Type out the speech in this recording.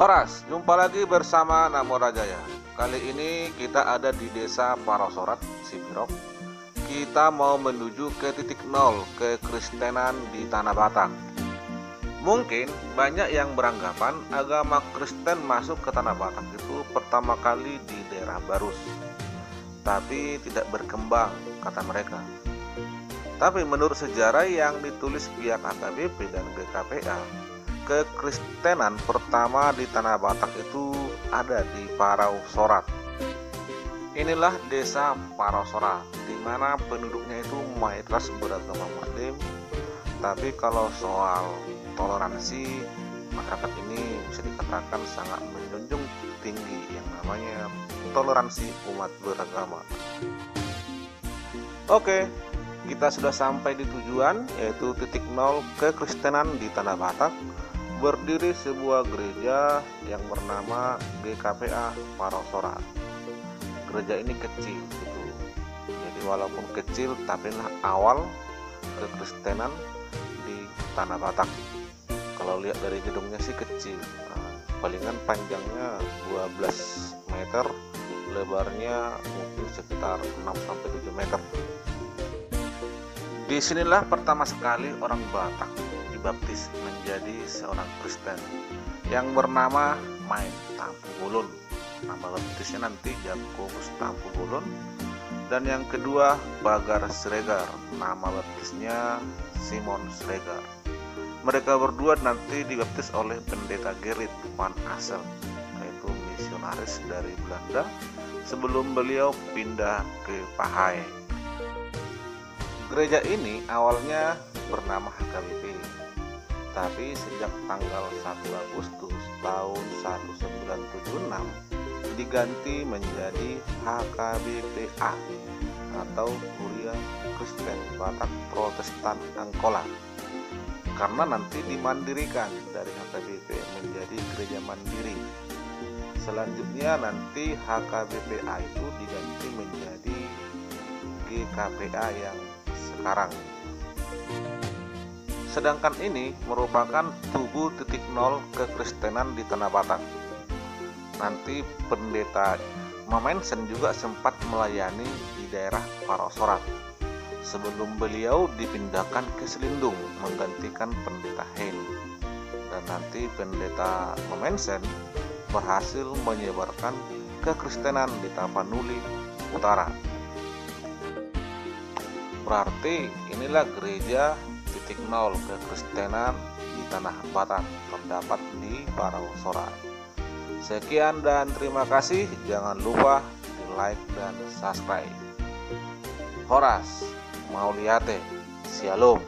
Horas, jumpa lagi bersama Namo Rajaya. Kali ini kita ada di desa Parosorat, Sipirok. Kita mau menuju ke titik nol kekristenan di Tanah Batak. Mungkin banyak yang beranggapan agama Kristen masuk ke Tanah Batak itu pertama kali di daerah Barus, tapi tidak berkembang, kata mereka. Tapi menurut sejarah yang ditulis pihak AKBP dan GKPA, kekristenan pertama di Tanah Batak itu ada di Parosorat. Inilah desa Parosorat, di mana penduduknya itu mayoritas beragama Muslim. Tapi kalau soal toleransi, masyarakat ini bisa dikatakan sangat menjunjung tinggi yang namanya toleransi umat beragama. Oke, kita sudah sampai di tujuan, yaitu titik nol kekristenan di Tanah Batak. Berdiri sebuah gereja yang bernama GKPA Parosorat. Gereja ini kecil gitu. Jadi walaupun kecil, tapi awal kekristenan di Tanah Batak. Kalau lihat dari gedungnya sih kecil. Palingan panjangnya 12 meter, lebarnya mungkin sekitar 6-7 meter. Disinilah pertama sekali orang Batak dibaptis menjadi seorang Kristen yang bernama Main Tampu Bulun. Nama baptisnya nanti Jakobus Tampu Bulun. Dan yang kedua Bagar Sregar, nama baptisnya Simon Sregar. Mereka berdua nanti dibaptis oleh pendeta Gerrit van Assel, yaitu misionaris dari Belanda sebelum beliau pindah ke Pahai. Gereja ini awalnya bernama HKBP, tapi sejak tanggal 1 Agustus tahun 1976 diganti menjadi HKBPA atau Kuria Kristen Batak Protestan Angkola, karena nanti dimandirikan dari HKBP menjadi gereja mandiri. Selanjutnya nanti HKBPA itu diganti menjadi GKPA yang sekarang. Sedangkan ini merupakan tugu titik nol kekristenan di Tanah Batak. Nanti pendeta Mamensen juga sempat melayani di daerah Parosorat sebelum beliau dipindahkan ke Selindung menggantikan pendeta Hein. Dan nanti pendeta Mamensen berhasil menyebarkan kekristenan di Tapanuli Utara. Berarti inilah gereja titik nol kekristenan di Tanah Batak terdapat di Parosorat. Sekian dan terima kasih. Jangan lupa di like dan subscribe. Horas Mauliate, Shalom.